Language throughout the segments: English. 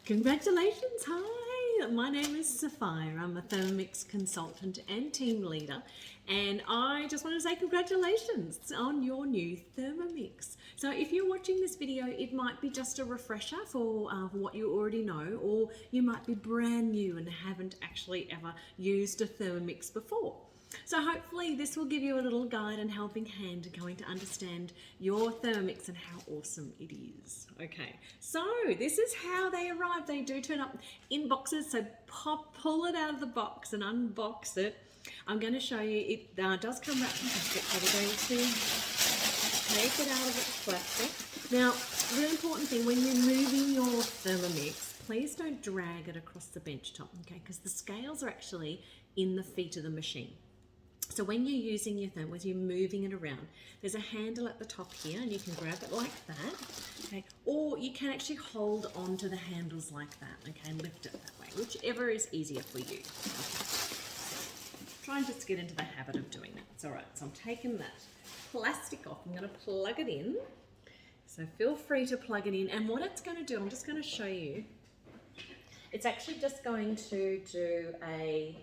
Congratulations, hi! My name is Sophia. I'm a Thermomix consultant and team leader, and I just want to say congratulations on your new Thermomix. So if you're watching this video, it might be just a refresher for what you already know, or you might be brand new and haven't actually ever used a Thermomix before. So hopefully this will give you a little guide and helping hand going to understand your Thermomix and how awesome it is. Okay, so this is how they arrive. They do turn up in boxes, so pull it out of the box and unbox it. I'm going to show you, it does come wrapped in plastic, so we're going to take it out of its plastic. Now, really important thing, when you're moving your Thermomix, please don't drag it across the bench top, okay, because the scales are actually in the feet of the machine. So when you're using your Thermomix, you're moving it around, there's a handle at the top here and you can grab it like that, okay? Or you can actually hold on to the handles like that, okay, and lift it that way, whichever is easier for you. Okay. Try and just get into the habit of doing that. It's all right. So I'm taking that plastic off. I'm going to plug it in. So feel free to plug it in. And what it's going to do, I'm just going to show you. It's actually just going to do a...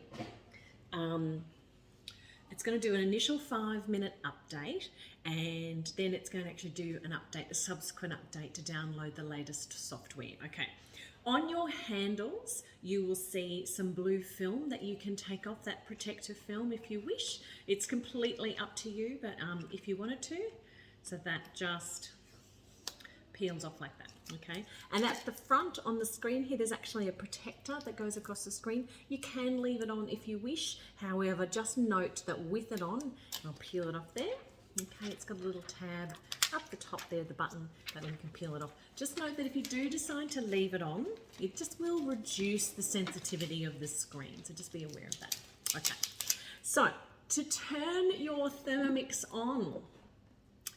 it's going to do an initial 5-minute update, and then it's going to actually do an update, a subsequent update to download the latest software. Okay. On your handles, you will see some blue film that you can take off, that protective film if you wish. It's completely up to you, but if you wanted to, so that just peels off like that, okay? And at the front on the screen here, there's actually a protector that goes across the screen. You can leave it on if you wish. However, just note that with it on, I'll peel it off there. Okay, it's got a little tab up the top there, the button, that one can peel it off. Just note that if you do decide to leave it on, it just will reduce the sensitivity of the screen. So just be aware of that. Okay, so to turn your Thermomix on,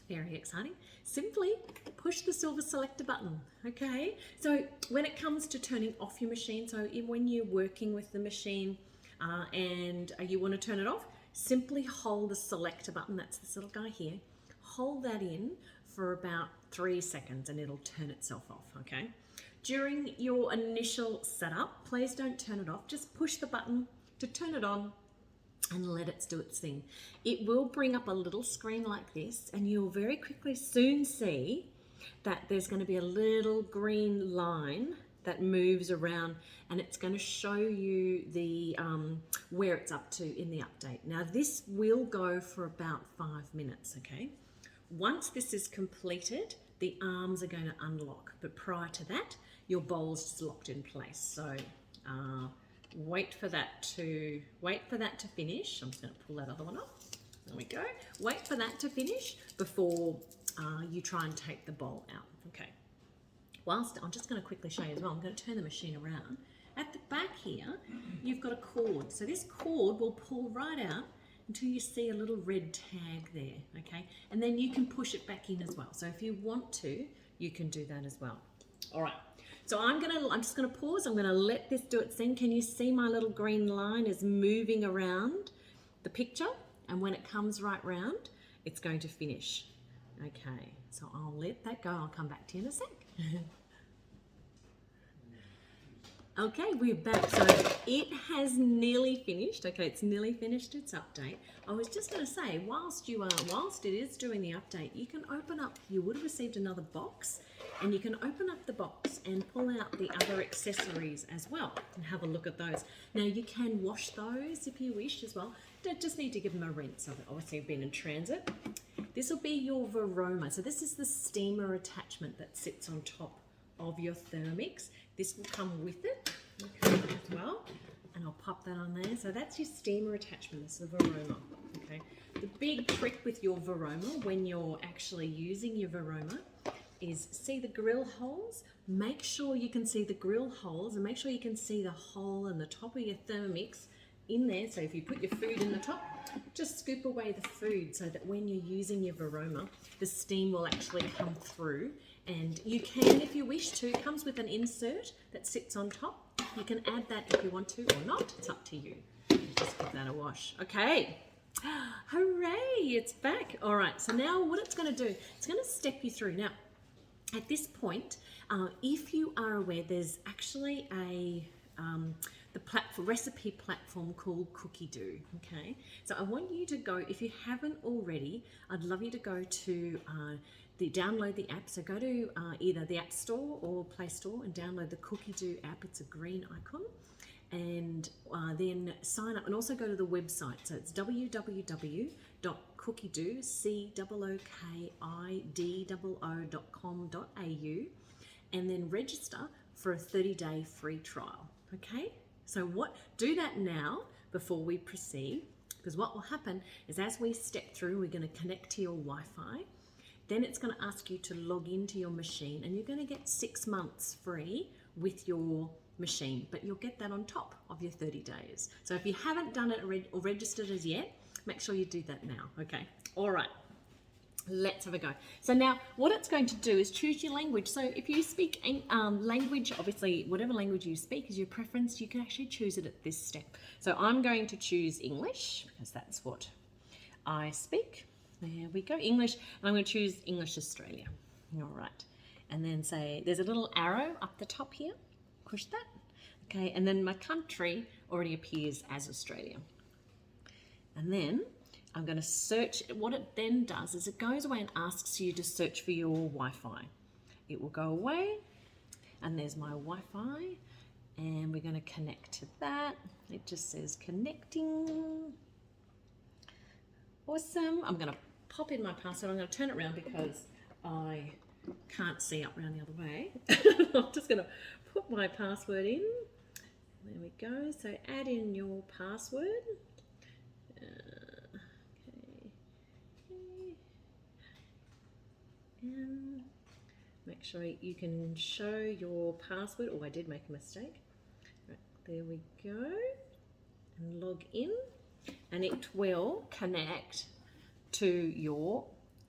very exciting, simply push the silver selector button, okay? So when it comes to turning off your machine, so when you're working with the machine and you want to turn it off, simply hold the selector button, that's this little guy here, hold that in for about 3 seconds and it'll turn itself off, okay? During your initial setup, please don't turn it off, just push the button to turn it on and let it do its thing. It will bring up a little screen like this, and you'll very quickly soon see that there's going to be a little green line that moves around, and it's going to show you the where it's up to in the update. Now this will go for about 5 minutes, okay? Once this is completed, the arms are going to unlock, but prior to that, your bowl's just locked in place. So wait for that to finish. I'm just going to pull that other one off. There we go. Wait for that to finish before you try and take the bowl out. Okay. Whilst I'm just going to quickly show you as well, I'm going to turn the machine around. At the back here, you've got a cord. So this cord will pull right out until you see a little red tag there. Okay. And then you can push it back in as well. So if you want to, you can do that as well. All right. So I'm just gonna pause. I'm gonna let this do its thing. Can you see my little green line is moving around the picture? And when it comes right round, it's going to finish. Okay, so I'll let that go. I'll come back to you in a sec. Okay, we're back. So it has nearly finished. Okay, it's nearly finished its update. I was just going to say, whilst it is doing the update, you can open up, you would have received another box, and you can open up the box and pull out the other accessories as well and have a look at those. Now you can wash those if you wish as well. Don't just need to give them a rinse. Obviously been in transit. This will be your Varoma. So this is the steamer attachment that sits on top of your Thermomix. This will come with it, okay, as well. And I'll pop that on there. So that's your steamer attachment. This is the Varoma, okay. The big trick with your Varoma when you're actually using your Varoma is see the grill holes. Make sure you can see the grill holes and make sure you can see the hole in the top of your Thermomix in there. So if you put your food in the top, just scoop away the food so that when you're using your Varoma, the steam will actually come through. And you can, if you wish to, it comes with an insert that sits on top. You can add that if you want to or not, it's up to you. Just give that a wash. Okay, hooray, it's back. All right, so now what it's gonna do, it's gonna step you through. Now, At this point, if you are aware, there's actually the recipe platform called Cookie Do. Okay, so I want you to go, if you haven't already, I'd love you to go to download the app. So go to either the App Store or Play Store and download the Cookie Do app. It's a green icon. And then sign up, and also go to the website. So it's www.cookiedo.com.au, and then register for a 30-day free trial. Okay, so do that now before we proceed, because what will happen is as we step through, we're going to connect to your Wi-Fi. Then it's going to ask you to log into your machine, and you're going to get 6 months free with your machine, but you'll get that on top of your 30 days. So if you haven't done it or registered as yet, make sure you do that now. Okay, all right, let's have a go. So now what it's going to do is choose your language. So if you speak language, obviously whatever language you speak is your preference, you can actually choose it at this step. So I'm going to choose English because that's what I speak. There we go, English, and I'm going to choose English Australia. All right, and then say there's a little arrow up the top here. Push that. Okay, and then my country already appears as Australia. And then I'm going to search. What it then does is it goes away and asks you to search for your Wi-Fi. It will go away, and there's my Wi-Fi, and we're going to connect to that. It just says connecting. Awesome. I'm going to pop in my password. I'm going to turn it around because I can't see up around the other way. I'm just going to put my password in. There we go. So add in your password. Okay. And make sure you can show your password. Oh, I did make a mistake. Right, there we go. And log in. And it will connect to your,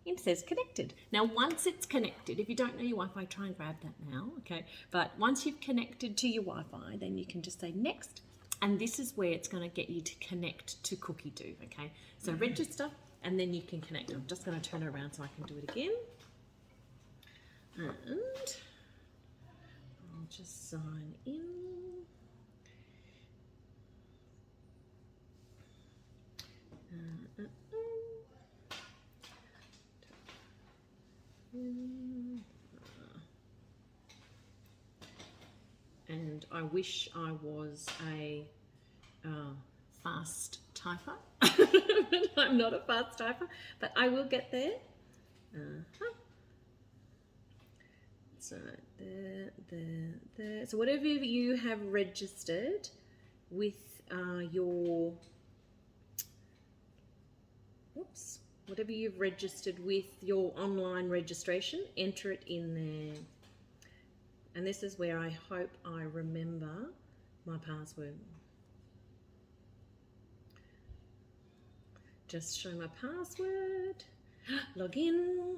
it says connected. Now, once it's connected, if you don't know your Wi-Fi, try and grab that now, okay? But once you've connected to your Wi-Fi, then you can just say next, and this is where it's going to get you to connect to Cookie Do, okay? So register, and then you can connect. I'm just going to turn it around so I can do it again. And I'll just sign in. And I wish I was a fast typer, but I'm not a fast typer, but I will get there. So there. So whatever you have registered with your, whatever you've registered with your online registration, enter it in there. And this is where I hope I remember my password. Just show my password, log in,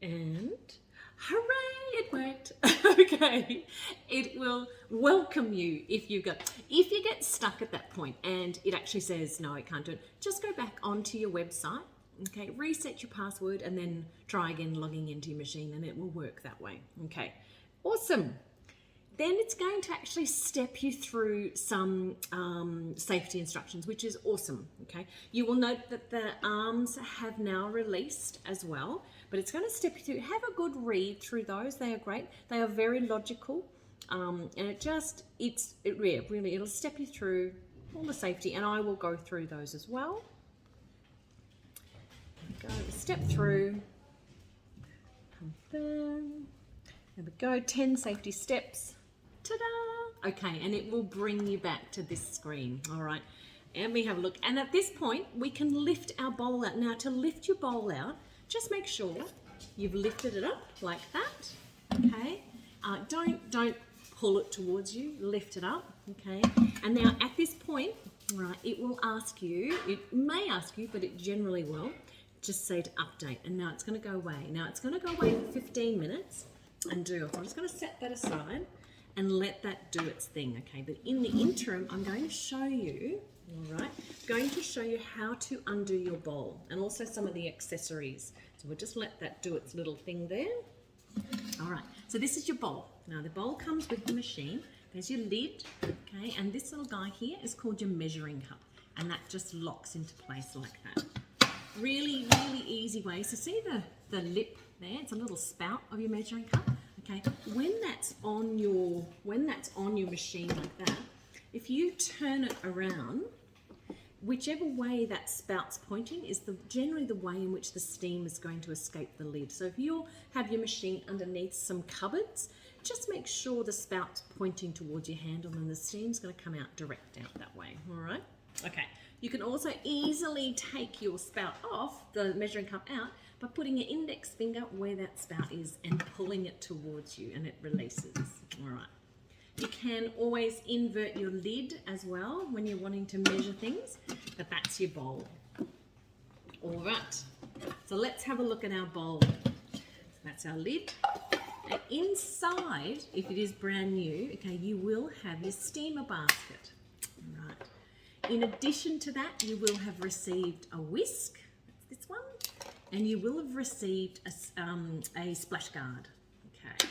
and hooray, it worked. Okay, it will welcome you if you get stuck at that point and it actually says no, it can't do it. Just go back onto your website, okay, reset your password, and then try again logging into your machine, and it will work that way. Okay, awesome. Then it's going to actually step you through some safety instructions, which is awesome. Okay, you will note that the arms have now released as well, but it's going to step you through. Have a good read through those. They are great. They are very logical, and it'll step you through all the safety, and I will go through those as well. Go step through. Confirm. There we go. 10 safety steps. Ta-da! Okay, and it will bring you back to this screen. All right, and we have a look. And at this point, we can lift our bowl out. Now, to lift your bowl out, just make sure you've lifted it up like that. Okay, don't pull it towards you. Lift it up. Okay, and now at this point, right, it will ask you. It may ask you, but it generally will. Just say to update, and now it's going to go away. Now it's going to go away for 15 minutes and do. So I'm just going to set that aside and let that do its thing, okay? But in the interim, I'm going to show you, all right, I'm going to show you how to undo your bowl and also some of the accessories. So we'll just let that do its little thing there. All right, so this is your bowl. Now the bowl comes with the machine. There's your lid, okay, and this little guy here is called your measuring cup, and that just locks into place like that. Really, really easy way. So see the lip there? It's a little spout of your measuring cup. Okay, when that's on your machine like that, if you turn it around, whichever way that spout's pointing is generally the way in which the steam is going to escape the lid. So if you have your machine underneath some cupboards, just make sure the spout's pointing towards your handle and the steam's going to come out direct out that way. All right. Okay. You can also easily take your spout off, the measuring cup out, by putting your index finger where that spout is and pulling it towards you, and it releases. All right. You can always invert your lid as well when you're wanting to measure things, but that's your bowl. All right. So let's have a look at our bowl. That's our lid. And inside, if it is brand new, okay, you will have your steamer basket. All right. In addition to that, you will have received a whisk, that's this one, and you will have received a splash guard. Okay.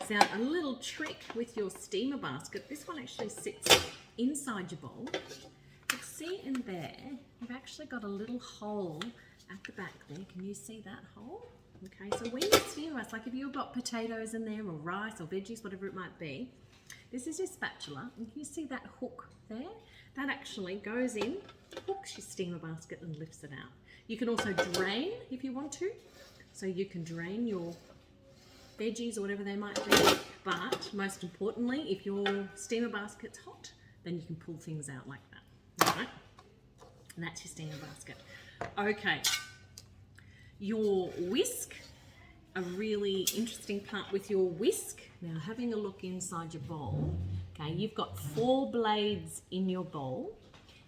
Now, a little trick with your steamer basket, this one actually sits inside your bowl. But see in there, you've actually got a little hole at the back there. Can you see that hole? Okay, so when you steam rice, like if you've got potatoes in there or rice or veggies, whatever it might be, this is your spatula. And can you see that hook there? That actually goes in, hooks your steamer basket and lifts it out. You can also drain if you want to. So you can drain your veggies or whatever they might be. But most importantly, if your steamer basket's hot, then you can pull things out like that. All right? And that's your steamer basket. Okay. Your whisk, a really interesting part with your whisk. Now, having a look inside your bowl, okay, you've got 4 blades in your bowl.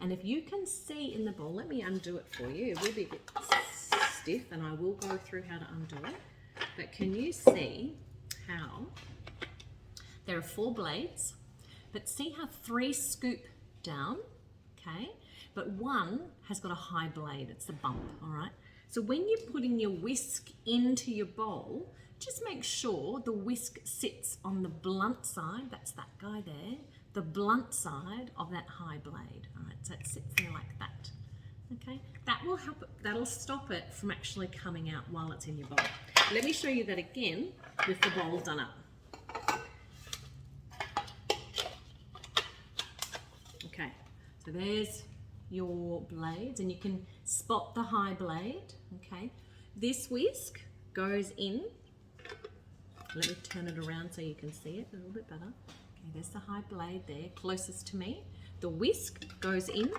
And if you can see in the bowl, let me undo it for you. It will be a bit stiff and I will go through how to undo it. But can you see how there are 4 blades, but see how 3 scoop down, okay? But 1 has got a high blade, it's the bump, all right? So when you're putting your whisk into your bowl, just make sure the whisk sits on the blunt side, that's that guy there, the blunt side of that high blade, all right? So it sits there like that, okay? That will help, that'll stop it from actually coming out while it's in your bowl. Let me show you that again with the bowl done up. Okay, so there's your blades and you can spot the high blade, okay? This whisk goes in, let me turn it around so you can see it a little bit better. Okay, there's the high blade there, closest to me. The whisk goes in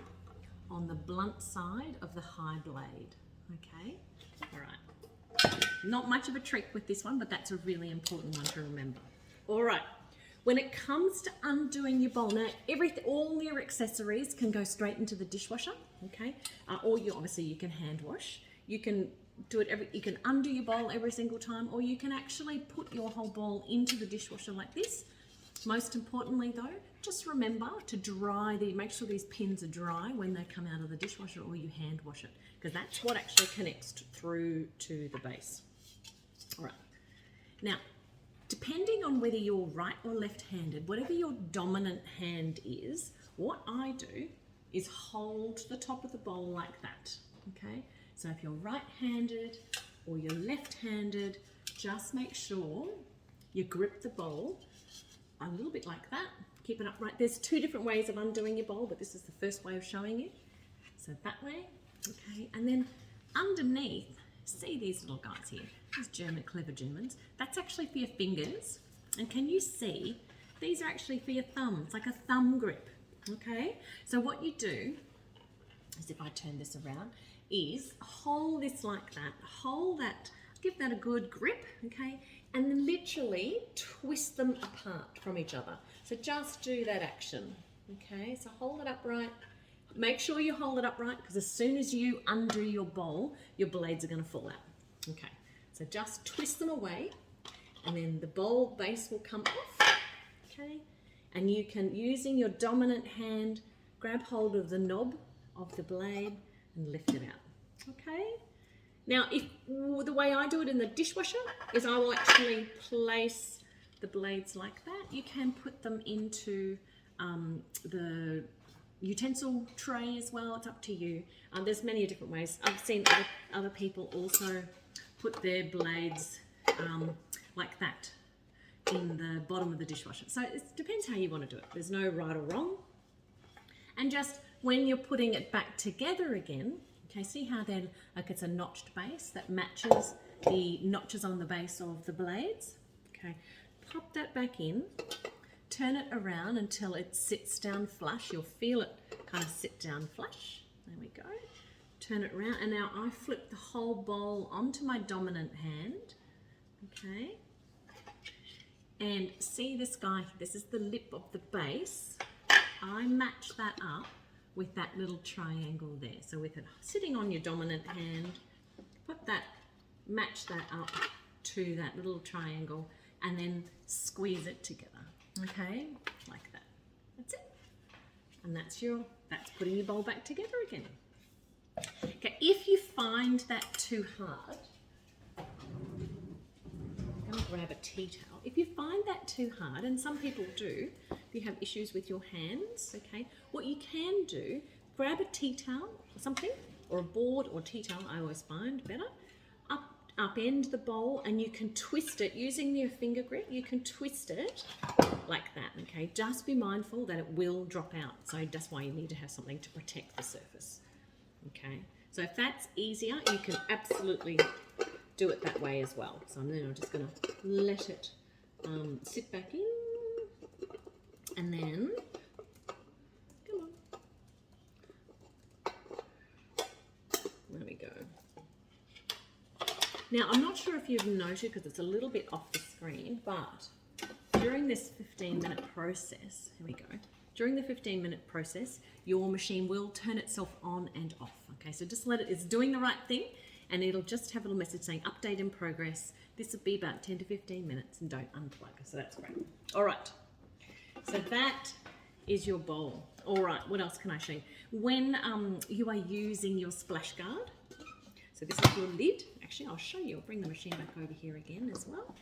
on the blunt side of the high blade, okay? All right. Not much of a trick with this one, but that's a really important one to remember. All right. When it comes to undoing your bowl, now all your accessories can go straight into the dishwasher, okay? Or obviously you can hand wash. You can do it you can undo your bowl every single time, or you can actually put your whole bowl into the dishwasher like this. Most importantly though, just remember to make sure these pins are dry when they come out of the dishwasher, or you hand wash it, because that's what actually connects through to the base. All right. Now, depending on whether you're right or left-handed, whatever your dominant hand is, what I do is hold the top of the bowl like that, okay? So if you're right-handed or you're left-handed, just make sure you grip the bowl a little bit like that. Keep it upright. There's 2 different ways of undoing your bowl, but this is the first way of showing you. So that way, okay? And then underneath, see these little guys here? These clever Germans. That's actually for your fingers. And can you see? These are actually for your thumb. It's like a thumb grip, okay? So what you do is, if I turn this around, is hold this like that. Hold that, give that a good grip, okay? And then literally twist them apart from each other. So just do that action, okay? So hold it upright. Make sure you hold it upright, because as soon as you undo your bowl, your blades are going to fall out, okay? So just twist them away, and then the bowl base will come off, okay? And you can, using your dominant hand, grab hold of the knob of the blade and lift it out, okay? Now, if the way I do it in the dishwasher is I will actually place the blades like that. You can put them into the utensil tray as well. It's up to you. There's many different ways. I've seen other people also put their blades like that in the bottom of the dishwasher. So it depends how you want to do it. There's no right or wrong. And just when you're putting it back together again, okay, see how then like it's a notched base that matches the notches on the base of the blades? Okay, pop that back in. Turn it around until it sits down flush. You'll feel it kind of sit down flush. There we go. Turn it around, and now I flip the whole bowl onto my dominant hand. Okay. And see this guy, this is the lip of the base. I match that up with that little triangle there. So with it sitting on your dominant hand, match that up to that little triangle, and then squeeze it together. Okay, like that. That's it. And that's putting your bowl back together again. Okay, if you find that too hard, I'm going to grab a tea towel. If you find that too hard, and some people do, if you have issues with your hands, okay, what you can do, grab a tea towel or something, or a board or tea towel, I always find better, upend the bowl, and you can twist it using your finger grip. You can twist it like that, okay? Just be mindful that it will drop out. So that's why you need to have something to protect the surface, okay? So if that's easier, you can absolutely do it that way as well. So then I'm just gonna let it sit back in, and then, come on. There we go. Now, I'm not sure if you've noted, because it's a little bit off the screen, but during this 15-minute process, here we go, during the 15-minute process, your machine will turn itself on and off. Okay, so just let it's doing the right thing, and it'll just have a little message saying update in progress. This will be about 10 to 15 minutes, and don't unplug. So that's great. All right, so that is your bowl. All right, what else can I show you? When you are using your splash guard, so this is your lid. Actually, I'll show you. I'll bring the machine back over here again as well.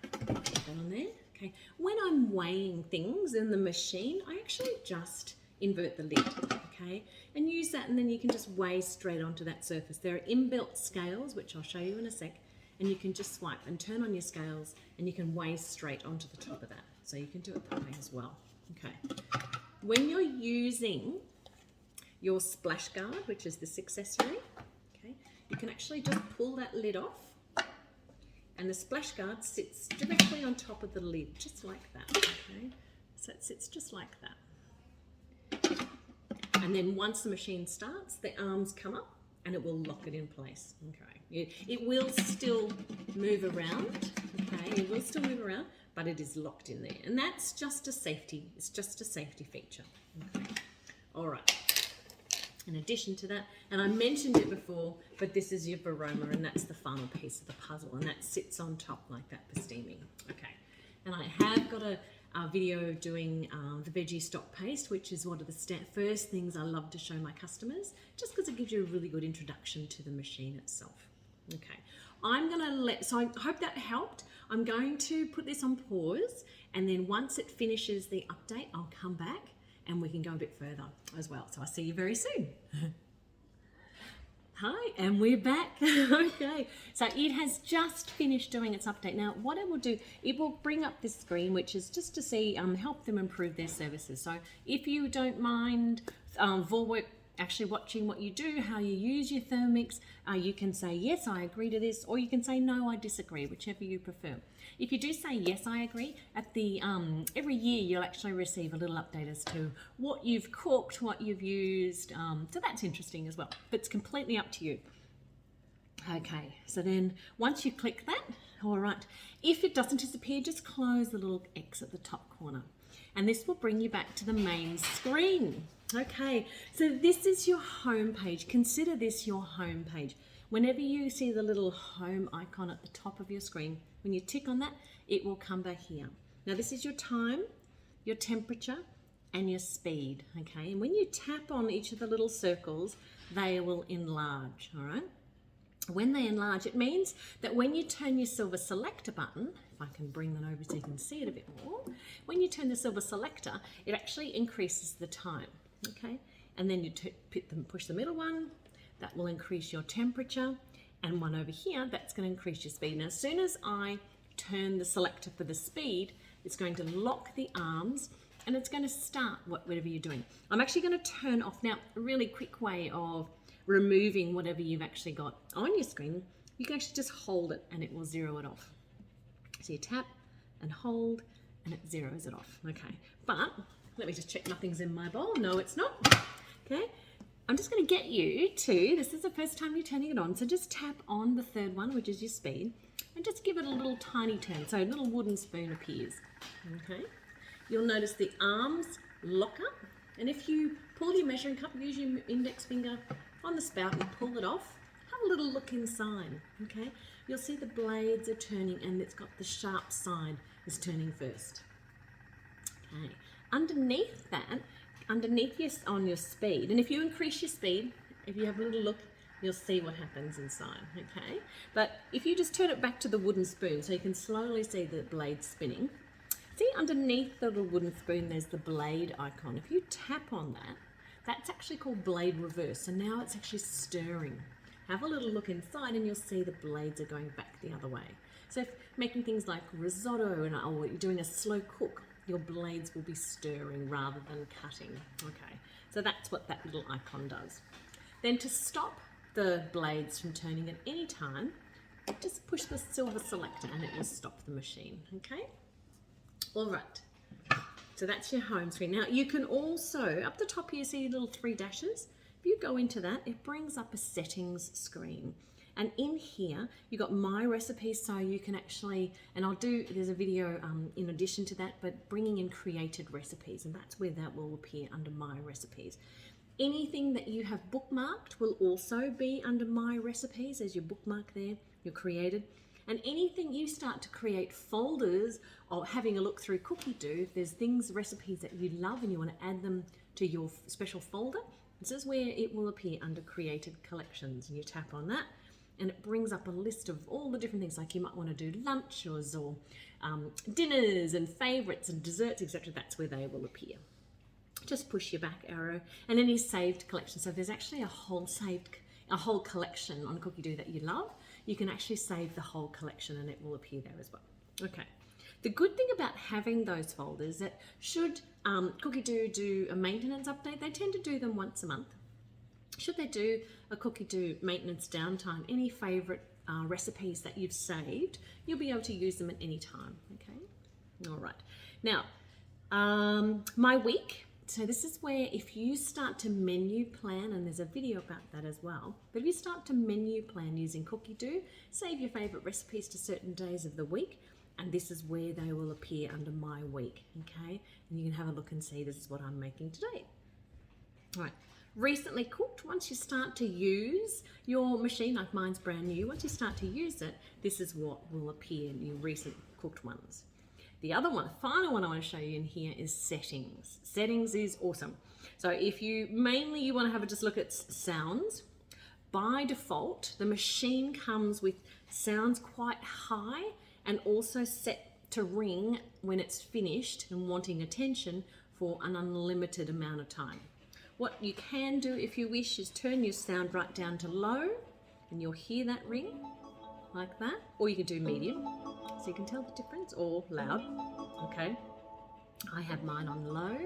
Put that on there. Okay. When I'm weighing things in the machine, I actually just invert the lid, okay, and use that, and then you can just weigh straight onto that surface. There are inbuilt scales, which I'll show you in a sec, and you can just swipe and turn on your scales, and you can weigh straight onto the top of that. So you can do it that way as well. Okay. When you're using your splash guard, which is this accessory, okay, you can actually just pull that lid off, and the splash guard sits directly on top of the lid, just like that, okay? So it sits just like that. And then once the machine starts, the arms come up and it will lock it in place, okay? It will still move around, okay? It will still move around, but it is locked in there. And that's just a safety, it's just a safety feature, okay? All right. In addition to that, and I mentioned it before, but this is your varoma, and that's the final piece of the puzzle, and that sits on top like that for steaming. Okay, and I have got a video doing the veggie stock paste, which is one of the first things I love to show my customers, just because it gives you a really good introduction to the machine itself. Okay, I'm gonna so I hope that helped. I'm going to put this on pause, and then once it finishes the update, I'll come back and we can go a bit further as well. So I'll see you very soon. Hi, and we're back. Okay, so it has just finished doing its update. Now, what it will do, it will bring up this screen, which is just to see, help them improve their services. So if you don't mind actually watching what you do, how you use your Thermomix, you can say, yes, I agree to this, or you can say, no, I disagree, whichever you prefer. If you do say, yes, I agree, at the every year you'll actually receive a little update as to what you've cooked, what you've used, so that's interesting as well, but it's completely up to you. Okay, so then once you click that, all right, if it doesn't disappear, just close the little X at the top corner, and this will bring you back to the main screen. Okay, so this is your home page. Consider this your home page. Whenever you see the little home icon at the top of your screen, when you tick on that, it will come back here. Now this is your time, your temperature, and your speed, okay? And when you tap on each of the little circles, they will enlarge, all right? When they enlarge, it means that when you turn your silver selector button, if I can bring that over so you can see it a bit more, when you turn the silver selector, it actually increases the time, okay? And then you push the middle one, that will increase your temperature, and one over here, that's going to increase your speed. Now, as soon as I turn the selector for the speed, it's going to lock the arms and it's going to start whatever you're doing. I'm actually going to turn off now. A really quick way of removing whatever you've actually got on your screen, you can actually just hold it and it will zero it off. So you tap and hold and it zeroes it off. Okay, but let me just check nothing's in my bowl. No, it's not. Okay, I'm just going to get you to, this is the first time you're turning it on, so just tap on the third one, which is your speed, and just give it a little tiny turn, so a little wooden spoon appears. Okay, you'll notice the arms lock up, and if you pull your measuring cup, use your index finger on the spout and pull it off, have a little look inside. Okay, you'll see the blades are turning and it's got the sharp side is turning first. Okay, underneath that, on your speed, and if you increase your speed, if you have a little look, you'll see what happens inside, okay? But if you just turn it back to the wooden spoon so you can slowly see the blade spinning, see underneath the little wooden spoon there's the blade icon. If you tap on that, that's actually called blade reverse, so now it's actually stirring. Have a little look inside and you'll see the blades are going back the other way. So if making things like risotto or you're doing a slow cook, your blades will be stirring rather than cutting. Okay, so that's what that little icon does. Then to stop the blades from turning at any time, just push the silver selector and it will stop the machine, okay? All right, so that's your home screen. Now you can also, up the top here, see little three dashes. If you go into that, it brings up a settings screen. And in here, you've got my recipes, so you can actually, and there's a video in addition to that, but bringing in created recipes, and that's where that will appear under my recipes. Anything that you have bookmarked will also be under my recipes as your bookmark there, your created. And anything you start to create folders or having a look through Cookie Do, if there's recipes that you love and you want to add them to your special folder, this is where it will appear under created collections. And you tap on that, and it brings up a list of all the different things, like you might want to do lunches or dinners and favourites and desserts, etc. That's where they will appear. Just push your back arrow and any saved collection. So if there's actually a whole collection on Cookie Do that you love, you can actually save the whole collection and it will appear there as well. Okay. The good thing about having those folders that should Cookie do a maintenance update, they tend to do them once a month. Should they do a Cookie Do maintenance downtime, any favourite recipes that you've saved, you'll be able to use them at any time, okay? All right. Now, my week. So this is where if you start to menu plan, and there's a video about that as well, but if you start to menu plan using Cookie Do, save your favourite recipes to certain days of the week, and this is where they will appear under my week, okay? And you can have a look and see this is what I'm making today. All right. Recently cooked, once you start to use your machine, like mine's brand new, once you start to use it, this is what will appear in your recent cooked ones. The other one, the final one I want to show you in here is settings. Settings is awesome. So if you want to have a just look at sounds, by default, the machine comes with sounds quite high and also set to ring when it's finished and wanting attention for an unlimited amount of time. What you can do if you wish is turn your sound right down to low and you'll hear that ring like that, or you can do medium so you can tell the difference, or loud, okay? I have mine on low,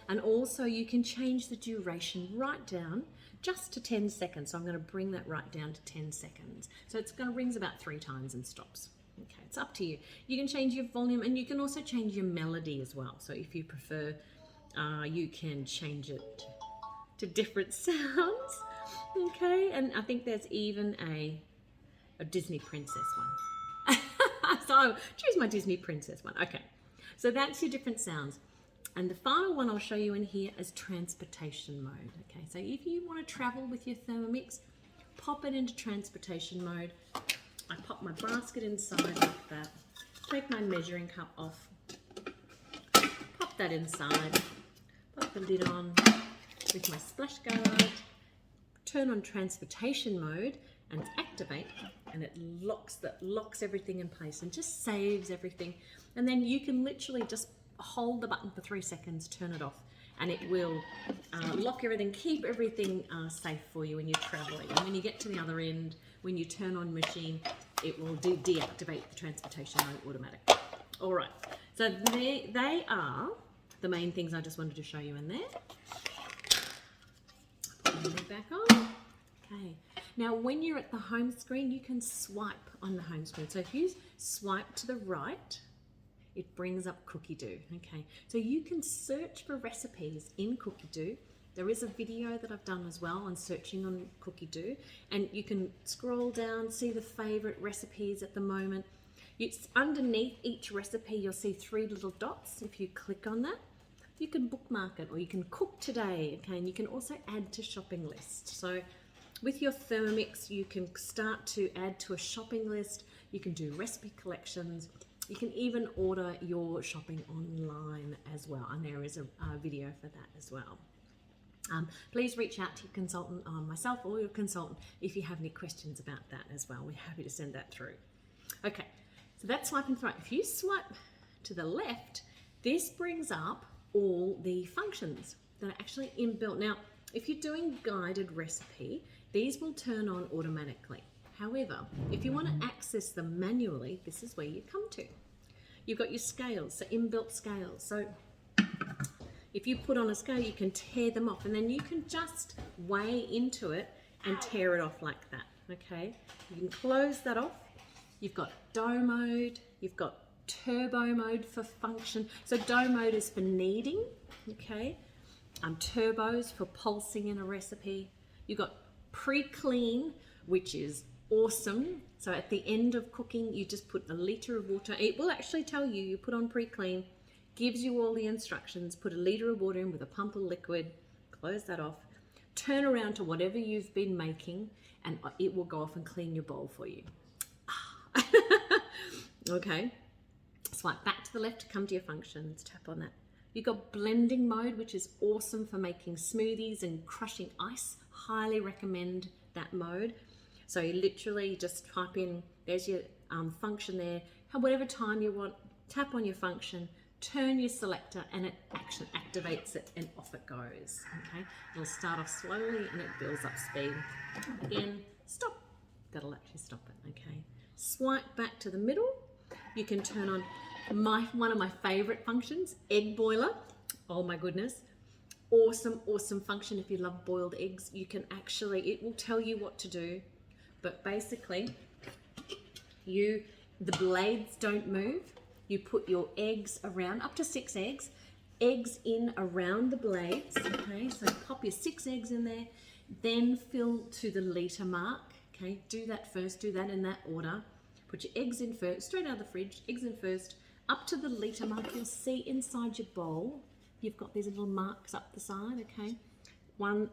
and also you can change the duration right down just to 10 seconds. So I'm going to bring that right down to 10 seconds. So it's going to rings about 3 times and stops. Okay, it's up to you. You can change your volume and you can also change your melody as well. So if you prefer, you can change it to different sounds, okay? And I think there's even a Disney princess one. So I'll choose my Disney princess one. Okay, so that's your different sounds. And the final one I'll show you in here is transportation mode. Okay, so if you want to travel with your Thermomix, pop it into transportation mode. I pop my basket inside like that, take my measuring cup off, pop that inside, pop the lid on with my splash guard, turn on transportation mode and activate, and it locks everything in place and just saves everything. And then you can literally just hold the button for 3 seconds, turn it off, and it will lock everything, keep everything safe for you when you're traveling. And when you get to the other end, when you turn on machine, it will deactivate the transportation mode automatically. All right, so they are the main things I just wanted to show you in there. Put the lid back on. Okay. Now, when you're at the home screen, you can swipe on the home screen. So if you swipe to the right, it brings up Cookie Do. Okay. So you can search for recipes in Cookie Do. There is a video that I've done as well on searching on Cookie Do, and you can scroll down, see the favorite recipes at the moment. It's underneath each recipe, you'll see 3 little dots. If you click on that, you can bookmark it, or you can cook today. Okay. And you can also add to shopping list. So with your Thermomix, you can start to add to a shopping list. You can do recipe collections. You can even order your shopping online as well. And there is a video for that as well. Please reach out to your consultant, myself or your consultant, if you have any questions about that as well. We're happy to send that through. Okay, so that's swiping right. If you swipe to the left, this brings up all the functions that are actually inbuilt. Now, if you're doing guided recipe, these will turn on automatically. However, if you want to access them manually, this is where you come to. You've got your scales, so inbuilt scales. So if you put on a scale, you can tear them off, and then you can just weigh into it and tear it off like that, okay? You can close that off. You've got dough mode, you've got turbo mode for function. So dough mode is for kneading, okay? Turbos for pulsing in a recipe. You've got pre-clean, which is awesome. So at the end of cooking, you just put a litre of water. It will actually tell you, you put on pre-clean, gives you all the instructions, put a litre of water in with a pump of liquid, close that off, turn around to whatever you've been making, and it will go off and clean your bowl for you. Okay, swipe back to the left to come to your functions, tap on that. You've got blending mode, which is awesome for making smoothies and crushing ice. Highly recommend that mode. So you literally just type in, there's your function there. Whatever time you want, tap on your function, turn your selector, and it actually activates it and off it goes. Okay, it'll start off slowly and it builds up speed. Again, stop. That'll actually stop it. Okay, swipe back to the middle. You can turn on one of my favorite functions, egg boiler. Oh my goodness. Awesome function. If you love boiled eggs, you can actually, it will tell you what to do, but basically the blades don't move. You put your eggs around, up to 6 eggs in around the blades. Okay, so pop your 6 eggs in there, then fill to the litre mark. Okay, do that first, do that in that order. Put your eggs in first, straight out of the fridge, eggs in first, up to the litre mark. You'll see inside your bowl, you've got these little marks up the side, okay?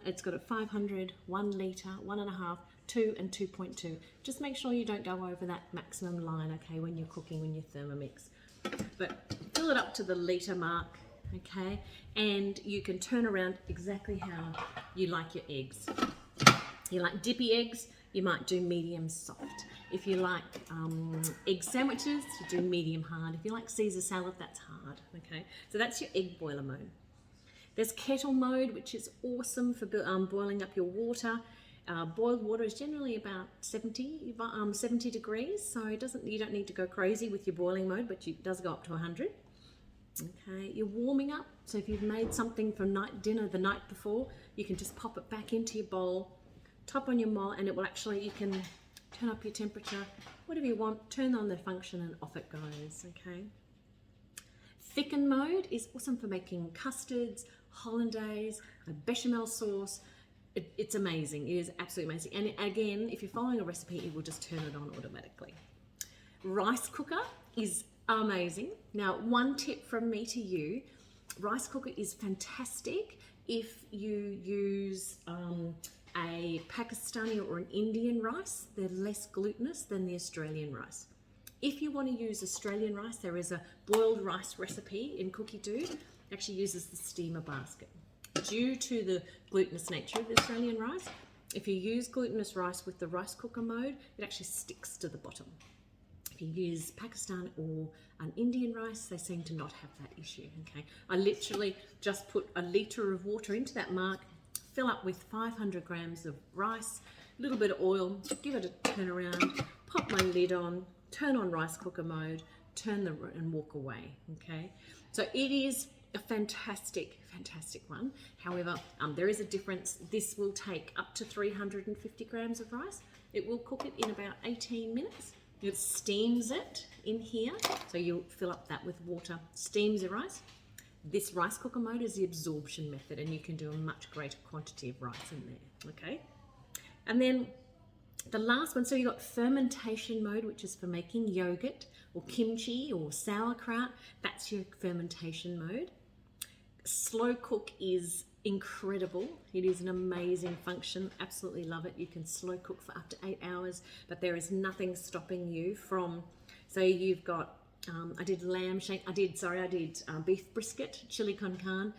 It's got a 500, 1 litre, 1.5, 2 and 2.2. Just make sure you don't go over that maximum line, okay, when you're cooking, when you Thermomix. But fill it up to the litre mark, okay? And you can turn around exactly how you like your eggs. You like dippy eggs, you might do medium soft. If you like egg sandwiches, you do medium hard. If you like Caesar salad, that's hard, okay? So that's your egg boiler mode. There's kettle mode, which is awesome for boiling up your water. Boiled water is generally about 70 degrees, so you don't need to go crazy with your boiling mode, but it does go up to 100. Okay, you're warming up, so if you've made something for dinner the night before, you can just pop it back into your bowl, top on your mold, and it will actually, you can turn up your temperature, whatever you want, turn on the function and off it goes, okay? Thicken mode is awesome for making custards, hollandaise, a bechamel sauce. It's amazing, it is absolutely amazing. And again, if you're following a recipe, it will just turn it on automatically. Rice cooker is amazing. Now, one tip from me to you, rice cooker is fantastic if you use a Pakistani or an Indian rice. They're less glutinous than the Australian rice. If you want to use Australian rice, there is a boiled rice recipe in Cookie Dough. It actually uses the steamer basket. Due to the glutinous nature of the Australian rice, if you use glutinous rice with the rice cooker mode, it actually sticks to the bottom. If you use Pakistan or an Indian rice, they seem to not have that issue, okay? I literally just put a litre of water into that mark, fill up with 500 grams of rice, a little bit of oil, give it a turn around, pop my lid on, turn on rice cooker mode, and walk away, okay? So it is a fantastic one. However, there is a difference. This will take up to 350 grams of rice. It will cook it in about 18 minutes. It steams it in here, so you'll fill up that with water, steams the rice. This rice cooker mode is the absorption method, and you can do a much greater quantity of rice in there, okay? And then the last one, so you've got fermentation mode, which is for making yogurt or kimchi or sauerkraut. That's your fermentation mode. Slow cook is incredible. It is an amazing function. Absolutely love it. You can slow cook for up to 8 hours, but there is nothing stopping you from, so you've got, I did beef brisket, chili con carne,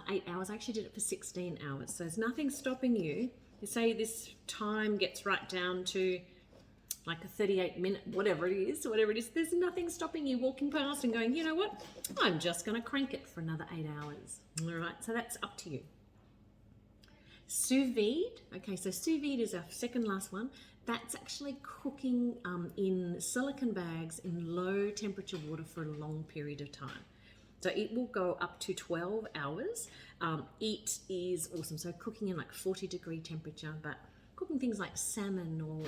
8 hours. I actually did it for 16 hours. So there's nothing stopping you. You say this time gets right down to like a 38-minute, whatever it is, there's nothing stopping you walking past and going, you know what, I'm just going to crank it for another 8 hours. All right, so that's up to you. Sous vide, okay, so sous vide is our second last one. That's actually cooking in silicone bags in low temperature water for a long period of time. So it will go up to 12 hours. It is awesome. So cooking in like 40-degree temperature, but cooking things like salmon or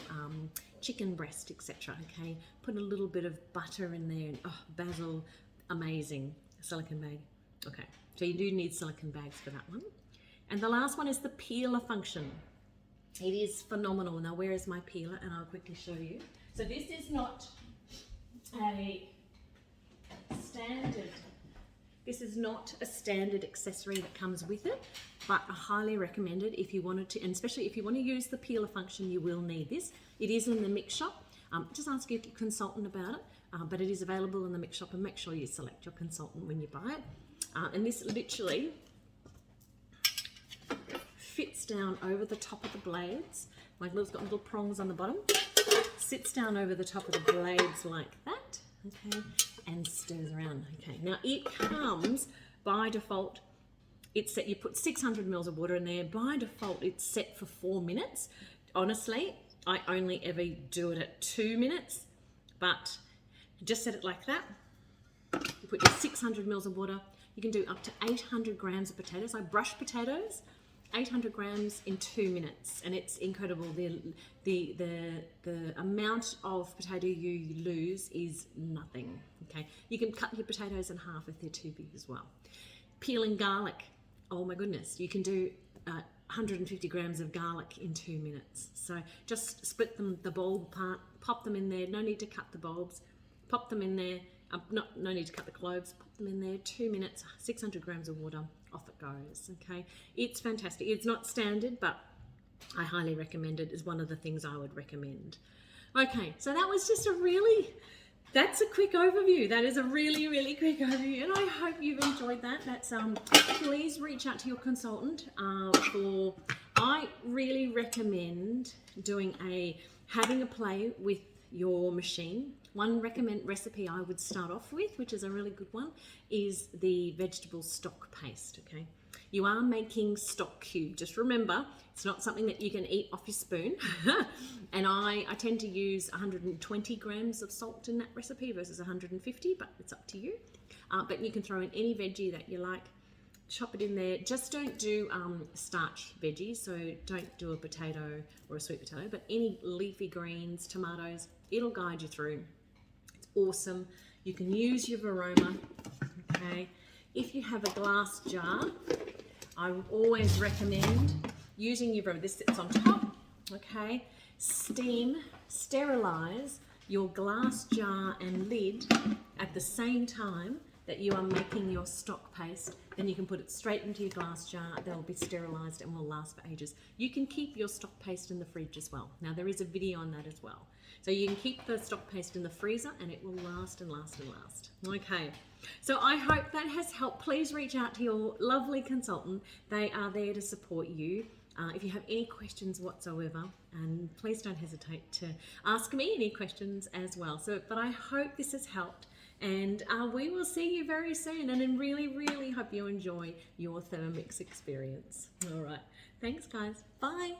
chicken breast, etc. Okay, put a little bit of butter in there and basil, amazing. Silicone bag. Okay, so you do need silicone bags for that one. And the last one is the peeler function. It is phenomenal. Now, where is my peeler? And I'll quickly show you. So this is not a standard. This is not a standard accessory that comes with it, but I highly recommend it if you wanted to, and especially if you want to use the peeler function, you will need this. It is in the mix shop. Just ask your consultant about it, but it is available in the mix shop, and make sure you select your consultant when you buy it. And this literally fits down over the top of the blades. Like it's got little prongs on the bottom. Sits down over the top of the blades like that, okay, and stirs around. Okay, now it comes by default. It's set. You put 600 mils of water in there. By default, it's set for 4 minutes. Honestly, I only ever do it at 2 minutes, but just set it like that. You put your 600 mils of water. You can do up to 800 grams of potatoes. I brush potatoes, 800 grams in 2 minutes, and it's incredible. The amount of potato you lose is nothing. Okay, you can cut your potatoes in half if they're too big as well. Peeling garlic, oh my goodness, you can do 150 grams of garlic in 2 minutes. So just split them, the bulb apart, pop them in there. No need to cut the bulbs. Pop them in there. No need to cut the cloves. Pop them in there. 2 minutes. 600 grams of water. Off it goes. Okay, it's fantastic. It's not standard, but I highly recommend it. Is one of the things I would recommend. Okay, so that was just that's a quick overview. That is a really, really quick overview, and I hope you've enjoyed that. That's please reach out to your consultant I really recommend having a play with your machine. One recipe I would start off with, which is a really good one, is the vegetable stock paste. Okay, you are making stock cube. Just remember, it's not something that you can eat off your spoon. And I tend to use 120 grams of salt in that recipe versus 150, but it's up to you. But you can throw in any veggie that you like. Chop it in there. Just don't do starch veggies, so don't do a potato or a sweet potato, but any leafy greens, tomatoes, it'll guide you through. It's awesome. You can use your Varoma, okay? If you have a glass jar, I would always recommend using your Varoma. This sits on top, okay? Sterilize your glass jar and lid at the same time that you are making your stock paste, then you can put it straight into your glass jar. They'll be sterilised and will last for ages. You can keep your stock paste in the fridge as well. Now there is a video on that as well. So you can keep the stock paste in the freezer and it will last and last and last. Okay, so I hope that has helped. Please reach out to your lovely consultant. They are there to support you. If you have any questions whatsoever, and please don't hesitate to ask me any questions as well. But I hope this has helped, and we will see you very soon, and I really hope you enjoy your Thermomix experience. All right, thanks guys, bye.